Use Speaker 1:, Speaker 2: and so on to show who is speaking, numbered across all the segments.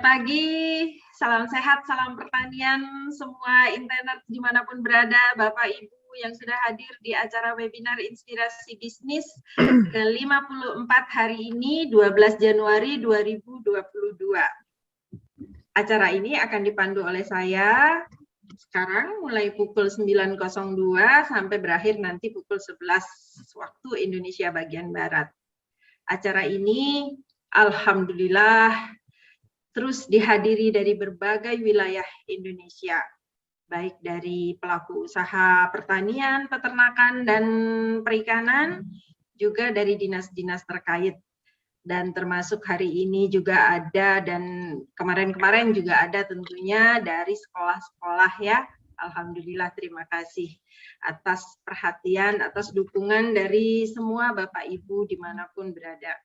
Speaker 1: pagi, salam sehat, salam pertanian, semua internet dimanapun berada, Bapak Ibu yang sudah hadir di acara webinar Inspirasi Bisnis ke-54 hari ini, 12 Januari 2022. Acara ini akan dipandu oleh saya sekarang mulai pukul 9.02 sampai berakhir nanti pukul 11 waktu Indonesia bagian Barat. Acara ini alhamdulillah terus dihadiri dari berbagai wilayah Indonesia, baik dari pelaku usaha pertanian, peternakan, dan perikanan, juga dari dinas-dinas terkait. Dan termasuk hari ini juga ada, dan kemarin-kemarin juga ada tentunya dari sekolah-sekolah ya. Alhamdulillah, terima kasih atas perhatian, atas dukungan dari semua Bapak Ibu dimanapun berada.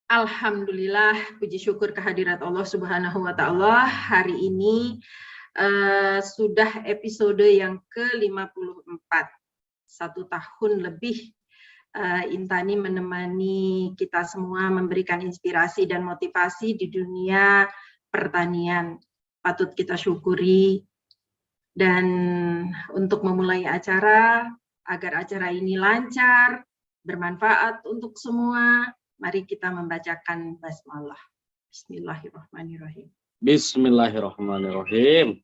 Speaker 1: Alhamdulillah, puji syukur kehadirat Allah Subhanahu wa Ta'ala. Hari ini sudah episode yang ke-54. 1 tahun lebih Intani menemani kita semua, memberikan inspirasi dan motivasi di dunia pertanian. Patut kita syukuri. Dan untuk memulai acara, agar acara ini lancar, bermanfaat untuk semua, mari kita membacakan basmalah. Bismillahirrahmanirrahim.
Speaker 2: Bismillahirrahmanirrahim.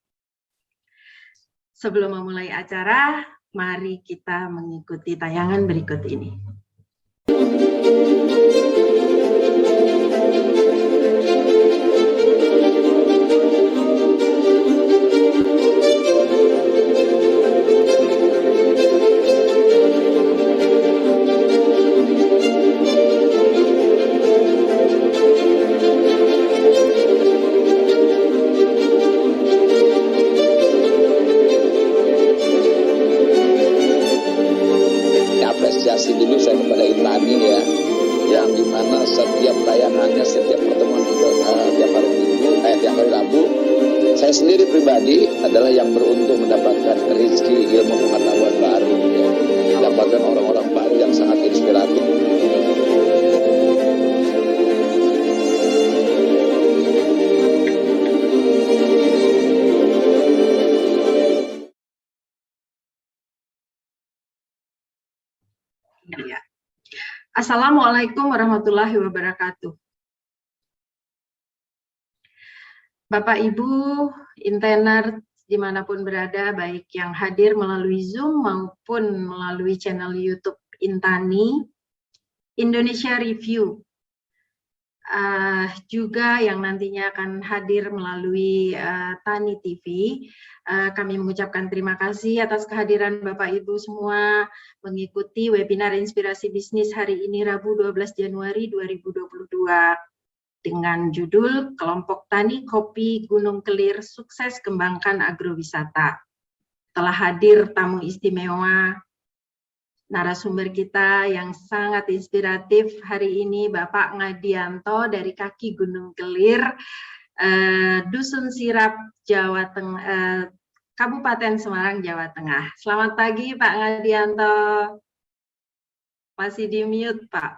Speaker 1: Sebelum memulai acara, mari kita mengikuti tayangan berikut ini.
Speaker 3: Apresiasi dulu saya kepada Intani ya, yang dimana setiap tayangannya, setiap pertemuan tiap hari Minggu, tiap hari Rabu, saya sendiri pribadi adalah yang beruntung mendapatkan rezeki ilmu pengetahuan baru, ya. Mendapatkan orang-orang baru yang sangat inspiratif.
Speaker 1: Assalamualaikum warahmatullahi wabarakatuh. Bapak Ibu, Intener dimanapun berada, baik yang hadir melalui Zoom maupun melalui channel YouTube Intani, Indonesia Review, juga yang nantinya akan hadir melalui Tani TV, kami mengucapkan terima kasih atas kehadiran Bapak Ibu semua mengikuti webinar Inspirasi Bisnis hari ini Rabu 12 Januari 2022 dengan judul Kelompok Tani Kopi Gunung Kelir Sukses Kembangkan Agrowisata. Telah hadir tamu istimewa, narasumber kita yang sangat inspiratif hari ini, Bapak Ngadianto dari kaki Gunung Kelir, Dusun Sirap, Jawa Tengah, Kabupaten Semarang, Jawa Tengah. Selamat pagi Pak Ngadianto. Masih di mute Pak.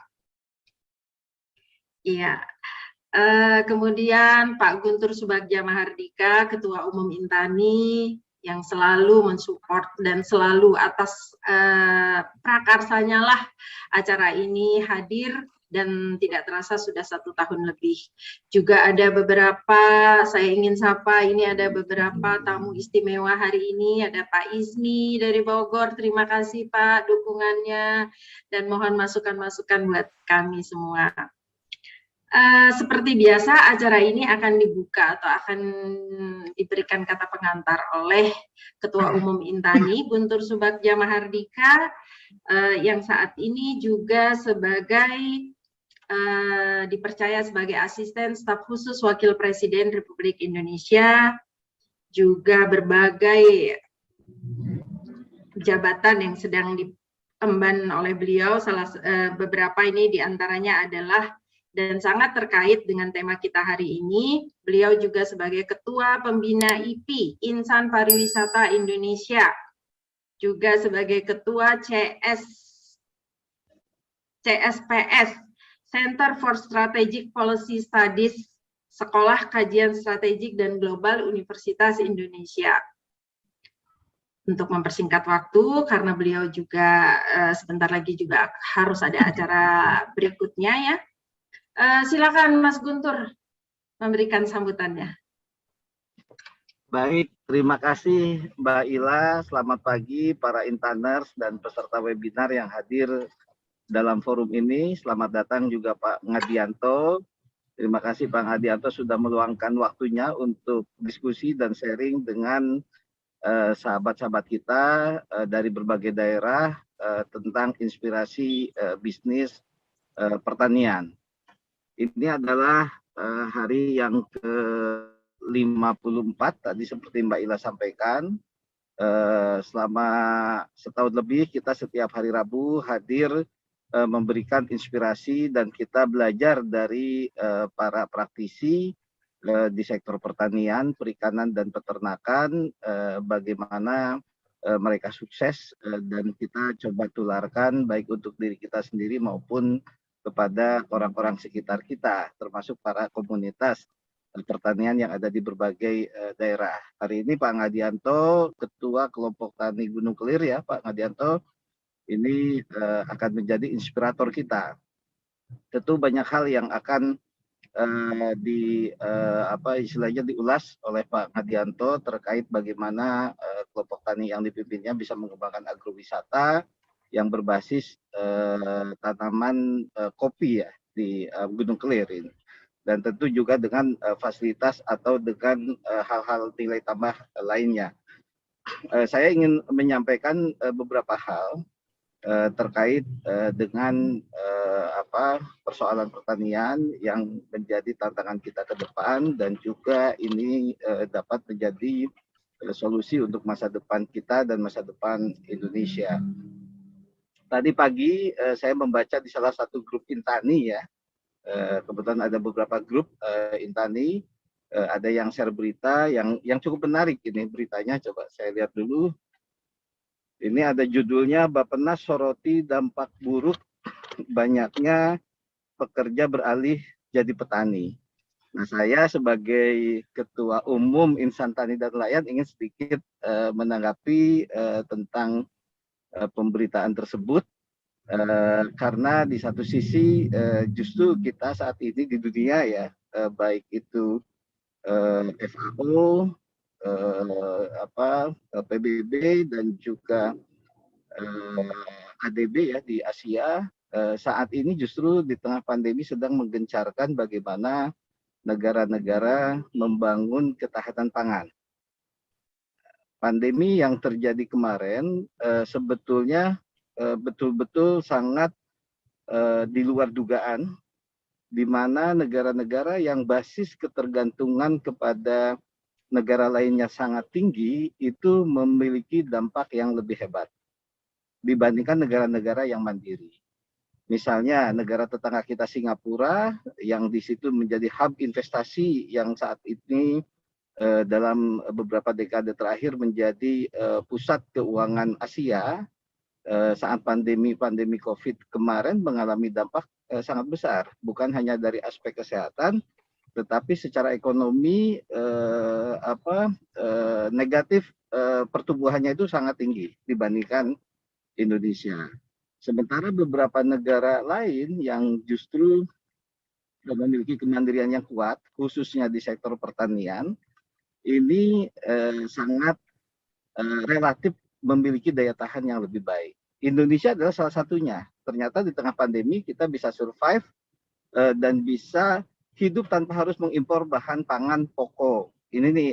Speaker 1: Iya. Kemudian Pak Guntur Subagja Mahardika, Ketua Umum Intani, yang selalu mensupport dan selalu atas prakarsanya lah acara ini hadir dan tidak terasa sudah 1 tahun lebih. Juga ada beberapa, saya ingin sapa, ini ada beberapa tamu istimewa hari ini, ada Pak Izmi dari Bogor, terima kasih Pak dukungannya, dan mohon masukan-masukan buat kami semua. Seperti biasa, acara ini akan dibuka atau akan diberikan kata pengantar oleh Ketua Umum Intani, Guntur Subagja Mahardika, yang saat ini juga sebagai dipercaya sebagai asisten staf khusus Wakil Presiden Republik Indonesia, juga berbagai jabatan yang sedang diemban oleh beliau. Beberapa ini diantaranya adalah dan sangat terkait dengan tema kita hari ini. Beliau juga sebagai Ketua Pembina IP, Insan Pariwisata Indonesia, juga sebagai Ketua CSPS, Center for Strategic Policy Studies, Sekolah Kajian Strategik dan Global Universitas Indonesia. Untuk mempersingkat waktu, karena beliau juga sebentar lagi juga harus ada acara berikutnya ya. Silakan Mas Guntur memberikan sambutannya.
Speaker 2: Baik, terima kasih Mbak Ila. Selamat pagi para interners dan peserta webinar yang hadir dalam forum ini. Selamat datang juga Pak Ngadianto. Terima kasih Pak Ngadianto sudah meluangkan waktunya untuk diskusi dan sharing dengan sahabat-sahabat kita dari berbagai daerah tentang inspirasi bisnis pertanian. Ini adalah hari yang ke-54 tadi seperti Mbak Ila sampaikan. Selama setahun lebih kita setiap hari Rabu hadir memberikan inspirasi dan kita belajar dari para praktisi di sektor pertanian, perikanan, dan peternakan, bagaimana mereka sukses dan kita coba tularkan baik untuk diri kita sendiri maupun kepada orang-orang sekitar kita, termasuk para komunitas pertanian yang ada di berbagai daerah. Hari ini Pak Ngadianto, Ketua Kelompok Tani Gunung Kelir ya, Pak Ngadianto, ini akan menjadi inspirator kita. Tentu banyak hal yang akan istilahnya diulas oleh Pak Ngadianto terkait bagaimana kelompok tani yang dipimpinnya bisa mengembangkan agrowisata yang berbasis tanaman kopi ya di Gunung Kelir ini, dan tentu juga dengan fasilitas atau dengan hal-hal nilai tambah lainnya. Saya ingin menyampaikan beberapa hal terkait dengan persoalan pertanian yang menjadi tantangan kita ke depan, dan juga ini dapat menjadi solusi untuk masa depan kita dan masa depan Indonesia. Tadi pagi saya membaca di salah satu grup Intani ya, kebetulan ada beberapa grup Intani, ada yang share berita yang cukup menarik ini beritanya, coba saya lihat dulu. Ini ada judulnya, Bappenas soroti dampak buruk banyaknya pekerja beralih jadi petani. Nah, saya sebagai Ketua Umum Insan Tani dan Nelayan ingin sedikit menanggapi tentang pemberitaan tersebut, karena di satu sisi justru kita saat ini di dunia ya, baik itu FAO, PBB dan juga ADB ya di Asia, saat ini justru di tengah pandemi sedang menggencarkan bagaimana negara-negara membangun ketahanan pangan. Pandemi yang terjadi kemarin sebetulnya betul-betul sangat di luar dugaan, di mana negara-negara yang basis ketergantungan kepada negara lainnya sangat tinggi itu memiliki dampak yang lebih hebat dibandingkan negara-negara yang mandiri. Misalnya negara tetangga kita Singapura yang di situ menjadi hub investasi yang saat ini dalam beberapa dekade terakhir menjadi pusat keuangan Asia, saat pandemi COVID kemarin mengalami dampak sangat besar, bukan hanya dari aspek kesehatan, tetapi secara ekonomi negatif pertumbuhannya itu sangat tinggi dibandingkan Indonesia. Sementara beberapa negara lain yang justru memiliki kemandirian yang kuat, khususnya di sektor pertanian, ini sangat relatif memiliki daya tahan yang lebih baik. Indonesia adalah salah satunya. Ternyata di tengah pandemi kita bisa survive dan bisa hidup tanpa harus mengimpor bahan pangan pokok. Ini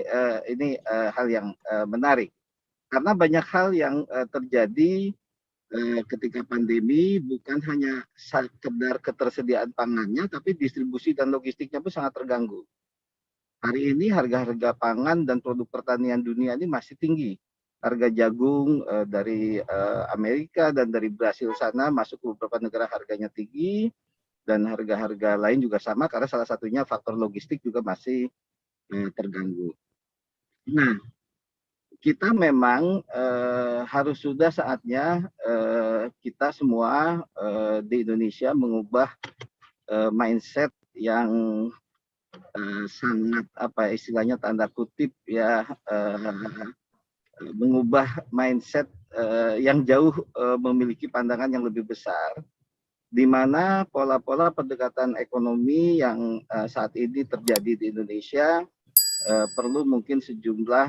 Speaker 2: hal yang menarik, karena banyak hal yang terjadi ketika pandemi, bukan hanya sekedar ketersediaan pangannya, tapi distribusi dan logistiknya pun sangat terganggu. Hari ini harga-harga pangan dan produk pertanian dunia ini masih tinggi. Harga jagung dari Amerika dan dari Brasil sana masuk ke beberapa negara harganya tinggi, dan harga-harga lain juga sama, karena salah satunya faktor logistik juga masih terganggu. Nah, kita memang harus sudah saatnya kita semua di Indonesia mengubah mindset yang sangat apa istilahnya tanda kutip ya, mengubah mindset yang jauh memiliki pandangan yang lebih besar, di mana pola-pola pendekatan ekonomi yang saat ini terjadi di Indonesia perlu mungkin sejumlah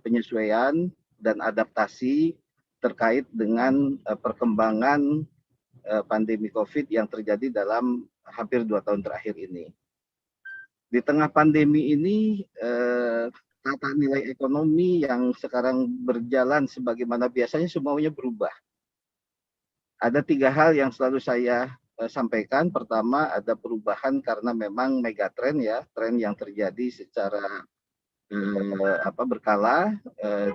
Speaker 2: penyesuaian dan adaptasi terkait dengan perkembangan pandemi COVID yang terjadi dalam hampir 2 tahun terakhir ini. Di tengah pandemi ini, tata nilai ekonomi yang sekarang berjalan sebagaimana biasanya semuanya berubah. Ada 3 hal yang selalu saya sampaikan. Pertama, ada perubahan karena memang megatrend ya, tren yang terjadi secara berkala,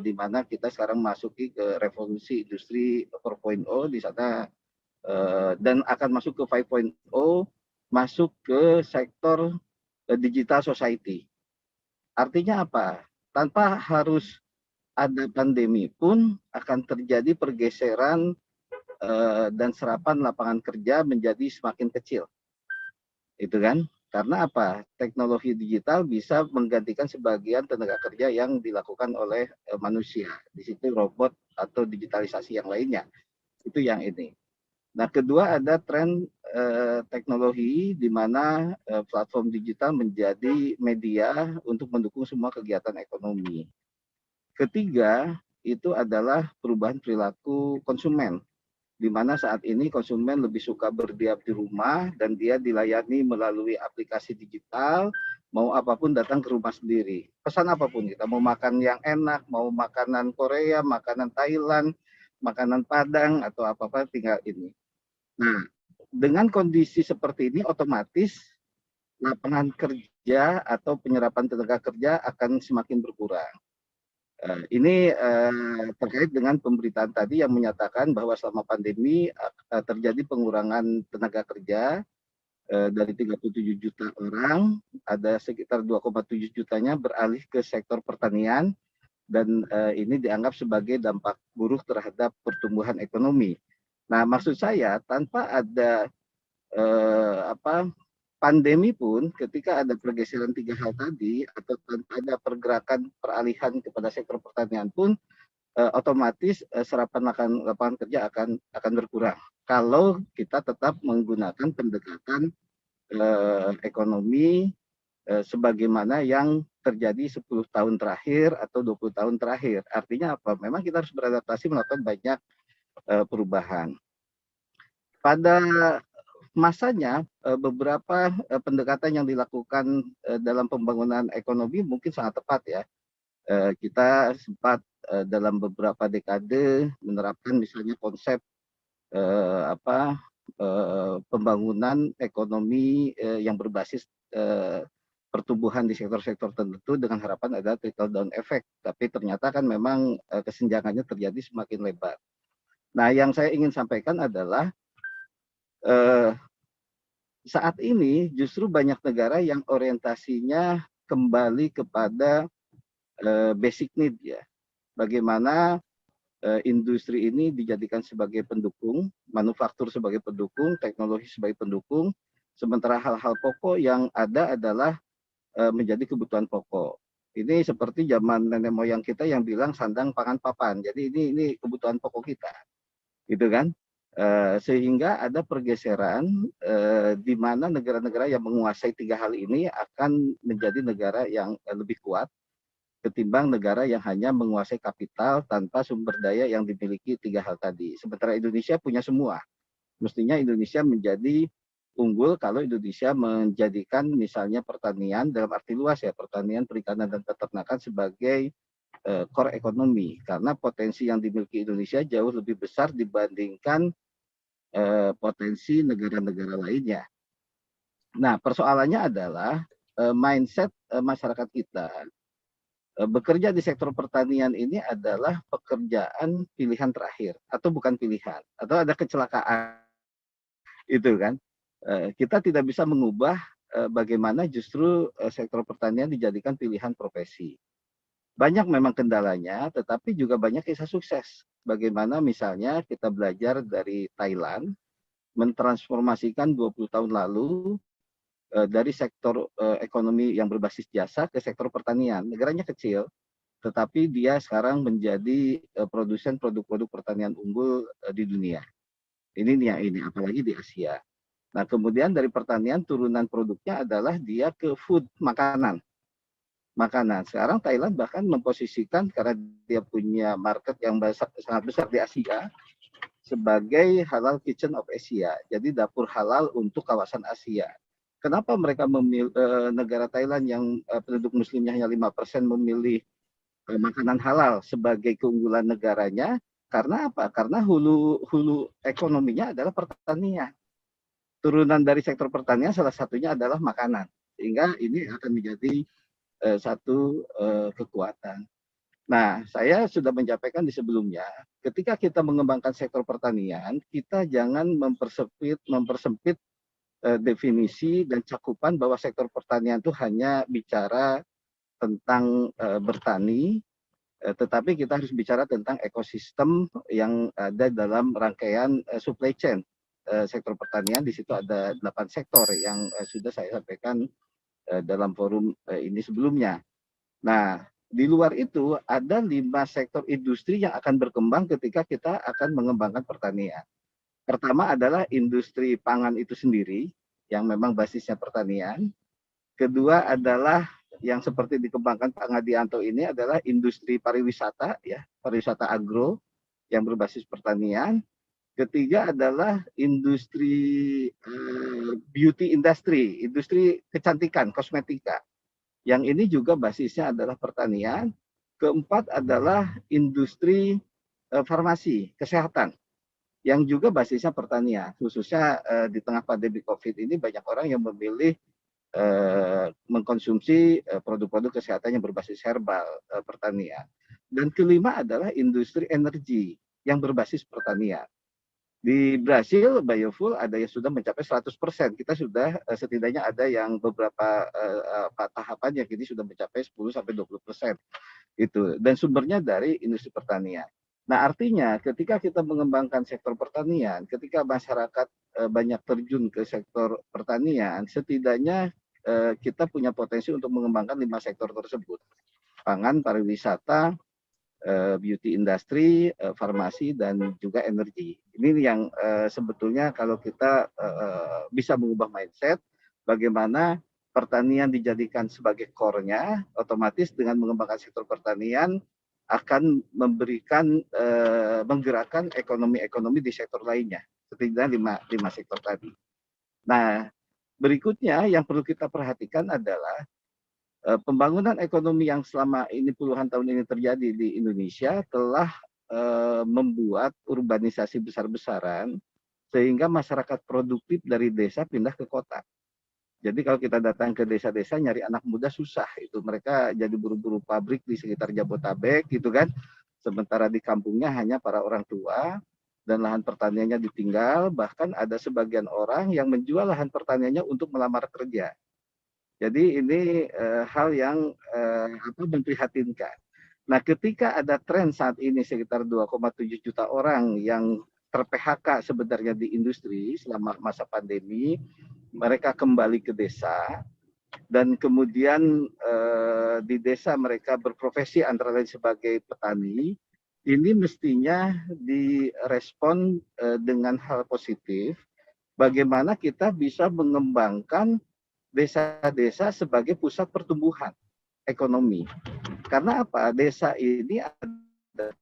Speaker 2: di mana kita sekarang masuki ke revolusi industri 4.0 di sana, dan akan masuk ke 5.0, masuk ke sektor digital society. Artinya apa? Tanpa harus ada pandemi pun akan terjadi pergeseran dan serapan lapangan kerja menjadi semakin kecil. Itu kan? Karena apa? Teknologi digital bisa menggantikan sebagian tenaga kerja yang dilakukan oleh manusia. Di situ robot atau digitalisasi yang lainnya. Itu yang ini. Nah, kedua ada tren teknologi di mana platform digital menjadi media untuk mendukung semua kegiatan ekonomi. Ketiga, itu adalah perubahan perilaku konsumen, di mana saat ini konsumen lebih suka berdiam di rumah dan dia dilayani melalui aplikasi digital, mau apapun datang ke rumah sendiri. Pesan apapun kita, mau makan yang enak, mau makanan Korea, makanan Thailand, makanan Padang, atau apa-apa tinggal ini. Nah, dengan kondisi seperti ini otomatis lapangan kerja atau penyerapan tenaga kerja akan semakin berkurang. Ini terkait dengan pemberitaan tadi yang menyatakan bahwa selama pandemi terjadi pengurangan tenaga kerja dari 37 juta orang, ada sekitar 2,7 jutanya beralih ke sektor pertanian, dan ini dianggap sebagai dampak buruk terhadap pertumbuhan ekonomi. Nah, maksud saya tanpa ada pandemi pun, ketika ada pergeseran 3 hal tadi atau tanpa ada pergerakan peralihan kepada sektor pertanian pun, otomatis serapan lapangan kerja akan berkurang. Kalau kita tetap menggunakan pendekatan ekonomi sebagaimana yang terjadi 10 tahun terakhir atau 20 tahun terakhir. Artinya apa? Memang kita harus beradaptasi melakukan banyak perubahan. Pada masanya beberapa pendekatan yang dilakukan dalam pembangunan ekonomi mungkin sangat tepat ya. Kita sempat dalam beberapa dekade menerapkan misalnya konsep pembangunan ekonomi yang berbasis pertumbuhan di sektor-sektor tertentu dengan harapan ada trickle down effect. Tapi ternyata kan memang kesenjangannya terjadi semakin lebar. Nah, yang saya ingin sampaikan adalah saat ini justru banyak negara yang orientasinya kembali kepada basic need ya. Bagaimana industri ini dijadikan sebagai pendukung, manufaktur sebagai pendukung, teknologi sebagai pendukung, sementara hal-hal pokok yang ada adalah menjadi kebutuhan pokok. Ini seperti zaman nenek moyang kita yang bilang sandang pangan papan. Jadi ini kebutuhan pokok kita, gitu kan? Sehingga ada pergeseran di mana negara-negara yang menguasai 3 hal ini akan menjadi negara yang lebih kuat ketimbang negara yang hanya menguasai kapital tanpa sumber daya yang dimiliki 3 hal tadi. Sementara Indonesia punya semua. Mestinya Indonesia menjadi unggul kalau Indonesia menjadikan misalnya pertanian dalam arti luas ya, pertanian, perikanan, dan peternakan sebagai core ekonomi. Karena potensi yang dimiliki Indonesia jauh lebih besar dibandingkan potensi negara-negara lainnya. Nah, persoalannya adalah mindset masyarakat kita. Bekerja di sektor pertanian ini adalah pekerjaan pilihan terakhir atau bukan pilihan atau ada kecelakaan itu kan. Kita tidak bisa mengubah bagaimana justru sektor pertanian dijadikan pilihan profesi. Banyak memang kendalanya, tetapi juga banyak kisah sukses. Bagaimana misalnya kita belajar dari Thailand, mentransformasikan 20 tahun lalu dari sektor ekonomi yang berbasis jasa ke sektor pertanian. Negaranya kecil, tetapi dia sekarang menjadi produsen produk-produk pertanian unggul di dunia. Ini apalagi di Asia. Nah, kemudian dari pertanian turunan produknya adalah dia ke food, makanan. Sekarang Thailand bahkan memposisikan karena dia punya market yang sangat besar di Asia sebagai halal kitchen of Asia. Jadi dapur halal untuk kawasan Asia. Kenapa mereka memilih negara Thailand yang penduduk muslimnya hanya 5% memilih makanan halal sebagai keunggulan negaranya? Karena apa? Karena hulu ekonominya adalah pertanian. Turunan dari sektor pertanian salah satunya adalah makanan. Sehingga ini akan menjadi satu kekuatan. Nah, saya sudah menyampaikan di sebelumnya, ketika kita mengembangkan sektor pertanian, kita jangan mempersempit definisi dan cakupan bahwa sektor pertanian itu hanya bicara tentang bertani, tetapi kita harus bicara tentang ekosistem yang ada dalam rangkaian supply chain sektor pertanian. Di situ ada 8 sektor yang sudah saya sampaikan dalam forum ini sebelumnya. Nah, di luar itu ada 5 sektor industri yang akan berkembang ketika kita akan mengembangkan pertanian. Pertama adalah industri pangan itu sendiri, yang memang basisnya pertanian. Kedua adalah yang seperti dikembangkan Pak Ngadianto ini adalah industri pariwisata, ya, pariwisata agro yang berbasis pertanian. Ketiga adalah industri beauty industry, industri kecantikan, kosmetika. Yang ini juga basisnya adalah pertanian. Keempat adalah industri farmasi, kesehatan, yang juga basisnya pertanian. Khususnya di tengah pandemi COVID ini banyak orang yang memilih mengkonsumsi produk-produk kesehatan yang berbasis herbal, pertanian. Dan kelima adalah industri energi yang berbasis pertanian. Di Brasil, biofuel ada yang sudah mencapai 100%. Kita sudah setidaknya ada yang beberapa tahapan yang kini sudah mencapai 10-20%. Itu. Dan sumbernya dari industri pertanian. Nah, artinya ketika kita mengembangkan sektor pertanian, ketika masyarakat banyak terjun ke sektor pertanian, setidaknya kita punya potensi untuk mengembangkan 5 sektor tersebut. Pangan, pariwisata, beauty industry, farmasi, dan juga energi. Ini yang sebetulnya kalau kita bisa mengubah mindset, bagaimana pertanian dijadikan sebagai core-nya, otomatis dengan mengembangkan sektor pertanian akan memberikan menggerakkan ekonomi di sektor lainnya, setidaknya 5 sektor tadi. Nah, berikutnya yang perlu kita perhatikan adalah pembangunan ekonomi yang selama ini puluhan tahun ini terjadi di Indonesia telah membuat urbanisasi besar-besaran sehingga masyarakat produktif dari desa pindah ke kota. Jadi kalau kita datang ke desa-desa nyari anak muda susah, itu mereka jadi buru-buru pabrik di sekitar Jabotabek gitu kan. Sementara di kampungnya hanya para orang tua dan lahan pertaniannya ditinggal, bahkan ada sebagian orang yang menjual lahan pertaniannya untuk melamar kerja. Jadi ini hal yang memprihatinkan. Nah, ketika ada tren saat ini sekitar 2,7 juta orang yang ter-PHK sebenarnya di industri selama masa pandemi, mereka kembali ke desa dan kemudian di desa mereka berprofesi antara lain sebagai petani, ini mestinya direspon dengan hal positif. Bagaimana kita bisa mengembangkan desa-desa sebagai pusat pertumbuhan ekonomi. Karena apa? Desa ini ada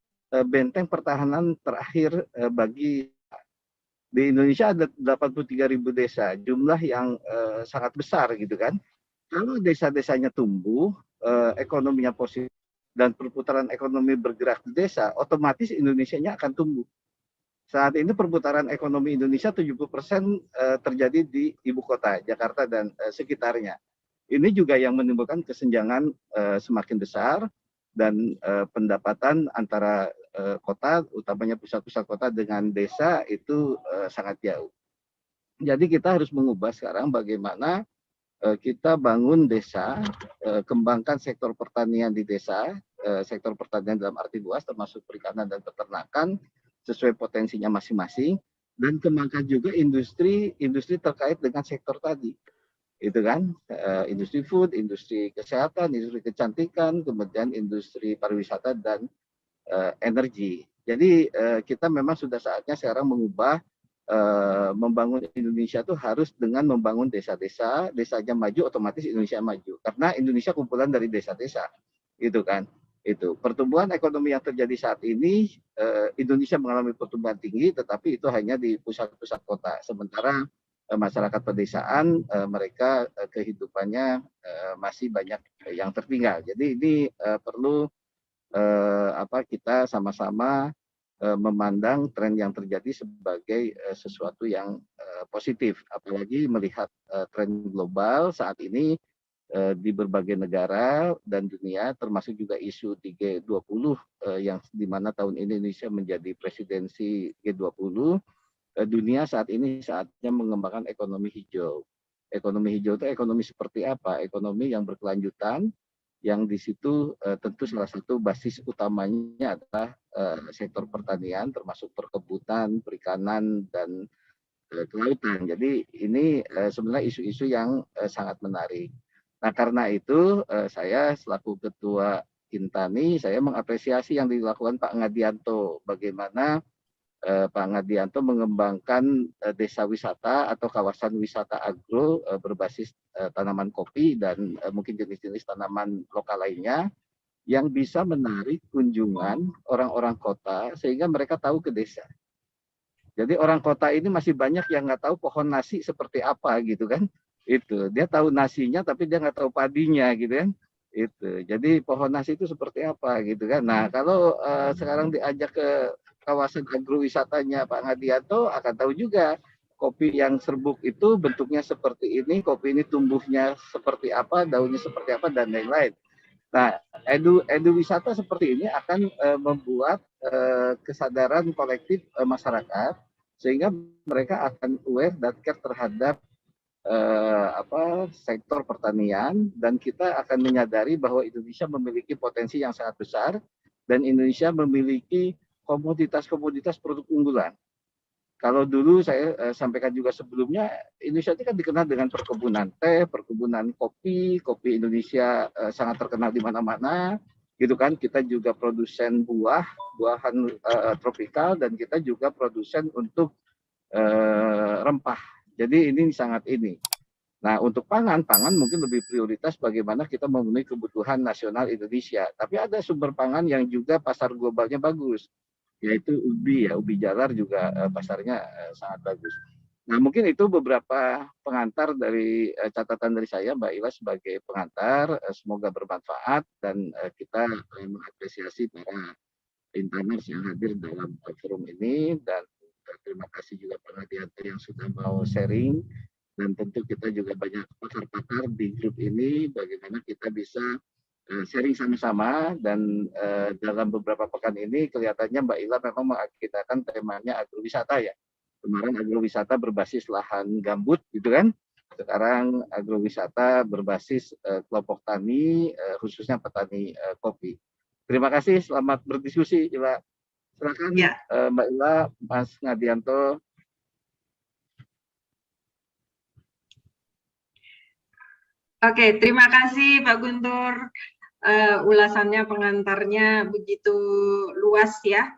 Speaker 2: benteng pertahanan terakhir bagi di Indonesia ada 83.000 desa, jumlah yang sangat besar gitu kan. Kalau desa-desanya tumbuh, ekonominya positif dan perputaran ekonomi bergerak di desa, otomatis Indonesianya akan tumbuh. Saat ini perputaran ekonomi Indonesia 70% terjadi di ibu kota, Jakarta dan sekitarnya. Ini juga yang menimbulkan kesenjangan semakin besar dan pendapatan antara kota, utamanya pusat-pusat kota dengan desa itu sangat jauh. Jadi kita harus mengubah sekarang bagaimana kita bangun desa, kembangkan sektor pertanian di desa, sektor pertanian dalam arti luas termasuk perikanan dan peternakan, sesuai potensinya masing-masing. dan kembangkan juga industri terkait dengan sektor tadi, itu kan, industri food, industri kesehatan, industri kecantikan, kemudian industri pariwisata dan energi. Jadi kita memang sudah saatnya sekarang mengubah, membangun Indonesia itu harus dengan membangun desa-desa, desanya maju otomatis Indonesia maju. Karena Indonesia kumpulan dari desa-desa, gitu kan. Itu pertumbuhan ekonomi yang terjadi saat ini, Indonesia mengalami pertumbuhan tinggi, tetapi itu hanya di pusat-pusat kota. Sementara masyarakat pedesaan mereka kehidupannya masih banyak yang tertinggal. Jadi ini perlu kita sama-sama memandang tren yang terjadi sebagai sesuatu yang positif, apalagi melihat tren global saat ini di berbagai negara dan dunia, termasuk juga isu di G20 yang di mana tahun ini Indonesia menjadi presidensi G20. Dunia saat ini saatnya mengembangkan ekonomi hijau. Ekonomi hijau itu ekonomi seperti apa? Ekonomi yang berkelanjutan, yang di situ tentu salah satu basis utamanya adalah sektor pertanian, termasuk perkebunan, perikanan, dan kelautan. Jadi ini sebenarnya isu-isu yang sangat menarik. Nah, karena itu saya selaku Ketua Intani, saya mengapresiasi yang dilakukan Pak Ngadianto. Bagaimana Pak Ngadianto mengembangkan desa wisata atau kawasan wisata agro berbasis tanaman kopi dan mungkin jenis-jenis tanaman lokal lainnya yang bisa menarik kunjungan orang-orang kota sehingga mereka tahu ke desa. Jadi orang kota ini masih banyak yang nggak tahu pohon nasi seperti apa gitu kan. Itu dia tahu nasinya tapi dia nggak tahu padinya gitu kan. Itu jadi pohon nasi itu seperti apa gitu kan. Nah kalau sekarang diajak ke kawasan agrowisatanya Pak Ngadianto akan tahu juga kopi yang serbuk itu bentuknya seperti ini, kopi ini tumbuhnya seperti apa, daunnya seperti apa, dan lain-lain. Nah, edu wisata seperti ini akan membuat kesadaran kolektif masyarakat sehingga mereka akan aware dan care terhadap sektor pertanian, dan kita akan menyadari bahwa Indonesia memiliki potensi yang sangat besar dan Indonesia memiliki komoditas-komoditas produk unggulan. Kalau dulu saya sampaikan juga sebelumnya, Indonesia ini kan dikenal dengan perkebunan teh, perkebunan kopi, kopi Indonesia sangat terkenal di mana-mana, gitu kan. Kita juga produsen buahan tropikal, dan kita juga produsen untuk rempah. Jadi ini sangat ini. Nah, untuk pangan mungkin lebih prioritas bagaimana kita memenuhi kebutuhan nasional Indonesia. Tapi ada sumber pangan yang juga pasar globalnya bagus, yaitu ubi ya, ubi jalar juga pasarnya sangat bagus. Nah, mungkin itu beberapa pengantar dari catatan dari saya, Mbak Ila, sebagai pengantar. Semoga bermanfaat dan kita mengapresiasi para interners yang hadir dalam forum ini, dan terima kasih juga Pak Ngadianto yang sudah mau sharing, dan tentu kita juga banyak pakar-pakar di grup ini bagaimana kita bisa sharing sama-sama. Dan dalam beberapa pekan ini kelihatannya Mbak Ila memang mengagendakan temanya agrowisata ya. Kemarin agrowisata berbasis lahan gambut gitu kan. Sekarang agrowisata berbasis kelompok tani, khususnya petani kopi. Terima kasih, selamat berdiskusi, Ila. Silakan ya. Mbak Ila, Mas Ngadianto.
Speaker 1: Oke, terima kasih Pak Guntur. Ulasannya, pengantarnya begitu luas ya.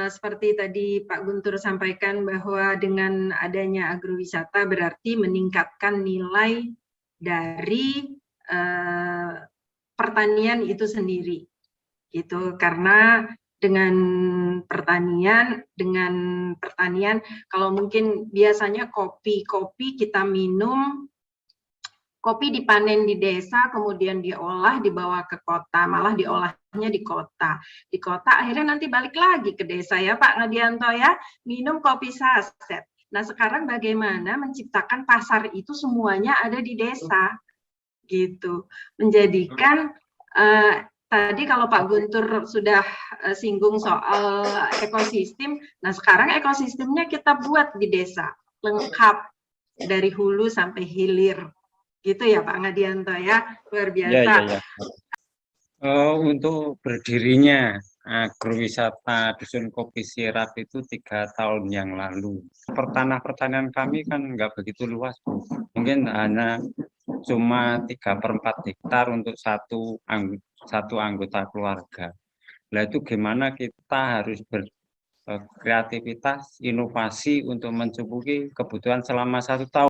Speaker 1: Seperti tadi Pak Guntur sampaikan bahwa dengan adanya agrowisata berarti meningkatkan nilai dari pertanian itu sendiri. Gitu, karena dengan pertanian kalau mungkin biasanya kopi kita minum, kopi dipanen di desa, kemudian diolah, dibawa ke kota, malah diolahnya di kota. Di kota akhirnya nanti balik lagi ke desa ya Pak Ngadianto ya, minum kopi saset. Nah sekarang bagaimana menciptakan pasar itu semuanya ada di desa, gitu. Menjadikan tadi kalau Pak Guntur sudah singgung soal ekosistem, nah sekarang ekosistemnya kita buat di desa, lengkap dari hulu sampai hilir. Gitu ya Pak Ngadianto ya, luar biasa.
Speaker 4: Ya. Untuk berdirinya agrowisata Dusun Kopi Sirap itu 3 tahun yang lalu. Pertanian kami kan nggak begitu luas, Bu. Mungkin hanya cuma 3/4 hektar untuk satu anggota keluarga. Nah itu gimana kita harus berkreativitas, inovasi untuk mencukupi kebutuhan selama 1 tahun.